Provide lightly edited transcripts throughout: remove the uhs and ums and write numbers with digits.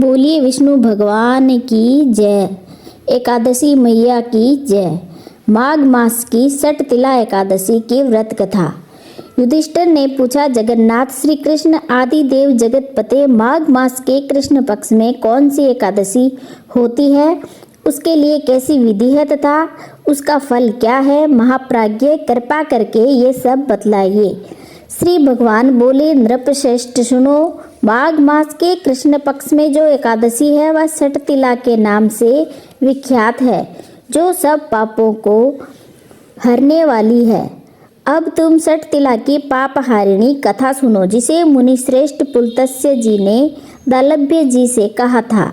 बोलिए विष्णु भगवान की जय। एकादशी मैया की जय। माघ मास की सटतिला एकादशी की व्रत कथा। युधिष्ठिर ने पूछा, जगन्नाथ श्री कृष्ण आदि देव जगतपते, माघ मास के कृष्ण पक्ष में कौन सी एकादशी होती है, उसके लिए कैसी विधि है तथा उसका फल क्या है? महाप्राज्ञ, कृपा करके ये सब बतलाइए। श्री भगवान बोले, नृपश्रेष्ठ सुनो, माघ मास के कृष्ण पक्ष में जो एकादशी है वह सटतिला के नाम से विख्यात है, जो सब पापों को हरने वाली है। अब तुम सटतिला की पापहारिणी कथा सुनो, जिसे मुनिश्रेष्ठ पुलत्स्य जी ने दालभ्य जी से कहा था।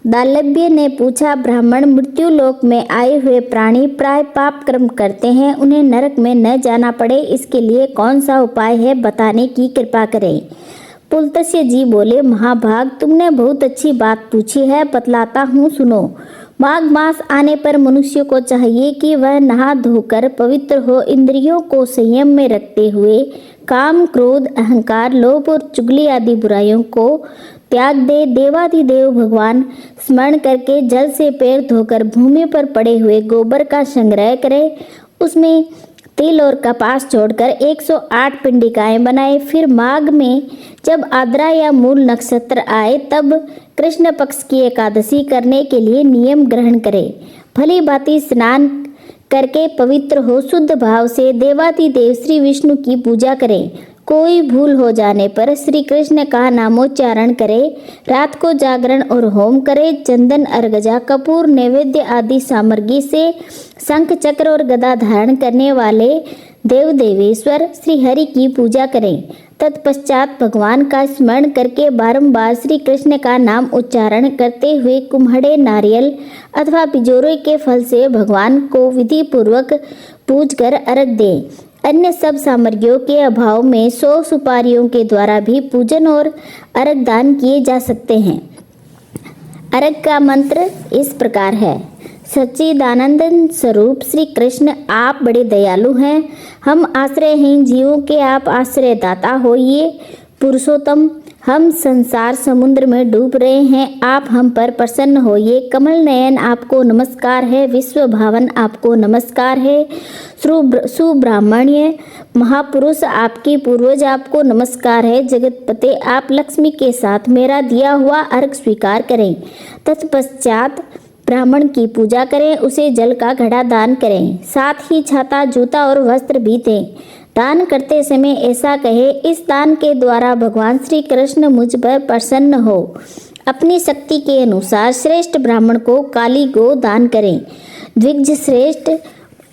दालभ्य ने पूछा, ब्राह्मण मृत्यु लोक में आए हुए प्राणी प्राय पाप कर्म करते हैं, उन्हें नरक में न जाना पड़े, इसके लिए कौन सा उपाय है, बताने की कृपा करें। पुलत्स्य जी बोले, महाभाग, तुमने बहुत अच्छी बात पूछी है, बतलाता हूँ, सुनो। माघ मास आने पर मनुष्य को चाहिए कि वह नहा धोकर पवित्र हो, इंद्रियों को संयम में रखते हुए काम, क्रोध, अहंकार, लोभ और चुगली आदि बुराइयों को त्याग दे। देवाधिदेव भगवान स्मरण करके जल से पैर धोकर भूमि पर पड़े हुए गोबर का संग्रह करे, उसमें तिल और कपास छोड़कर 108 पिंडिकाएं बनाए। फिर माघ में जब आद्रा या मूल नक्षत्र आए तब कृष्ण पक्ष की एकादशी करने के लिए नियम ग्रहण करे। भली भांति स्नान करके पवित्र हो शुद्ध भाव से देवाधिदेव श्री विष्णु की पूजा करें। कोई भूल हो जाने पर श्री कृष्ण का नामोच्चारण करे। रात को जागरण और होम करे। चंदन, अर्गजा, कपूर, नैवेद्य आदि सामग्री से शंख, चक्र और गदा धारण करने वाले देव देवेश्वर श्री हरि की पूजा करें। तत्पश्चात भगवान का स्मरण करके बारंबार श्री कृष्ण का नाम उच्चारण करते हुए कुम्हड़े, नारियल अथवा बिजोरे के फल से भगवान को विधि पूर्वक पूज कर अर्घ दें। अन्य सब सामग्रियों के अभाव में 100 सुपारियों के द्वारा भी पूजन और अर्घ दान किए जा सकते हैं। अर्घ का मंत्र इस प्रकार है। सच्चिदानंद स्वरूप श्री कृष्ण, आप बड़े दयालु हैं। हम आश्रयहीन जीवों के आप आश्रयदाता होइए। पुरुषोत्तम, हम संसार समुद्र में डूब रहे हैं, आप हम पर प्रसन्न होइए। कमल नयन, आपको नमस्कार है। विश्व भावन, आपको नमस्कार है। सुब्राह्मण्य महापुरुष, आपके पूर्वज, आपको नमस्कार है। जगतपते, आप लक्ष्मी के साथ मेरा दिया हुआ अर्घ स्वीकार करें। तत्पश्चात ब्राह्मण की पूजा करें, उसे जल का घड़ा दान करें, साथ ही छाता, जूता और वस्त्र भी दें। दान करते समय ऐसा कहे, इस दान के द्वारा भगवान श्री कृष्ण मुझ पर प्रसन्न हो। अपनी शक्ति के अनुसार श्रेष्ठ ब्राह्मण को काली गो दान करें। द्विज श्रेष्ठ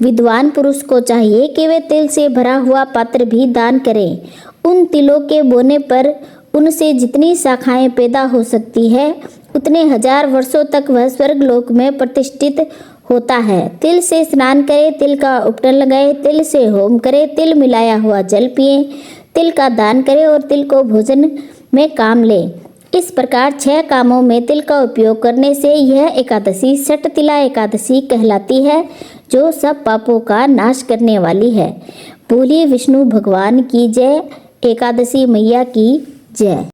विद्वान पुरुष को चाहिए कि वे तिल से भरा हुआ पात्र भी दान करें। उन तिलों के बोने पर उनसे जितनी शाखाएं पैदा हो सकती है, उतने 1000 वर्षों तक वह स्वर्ग लोक में प्रतिष्ठित होता है। तिल से स्नान करें, तिल का उपटन लगाए, तिल से होम करें, तिल मिलाया हुआ जल पिए, तिल का दान करें और तिल को भोजन में काम ले। इस प्रकार 6 कामों में तिल का उपयोग करने से यह एकादशी सटतिला एकादशी कहलाती है, जो सब पापों का नाश करने वाली है। बोलिए विष्णु भगवान की जय। एकादशी मैया की जय।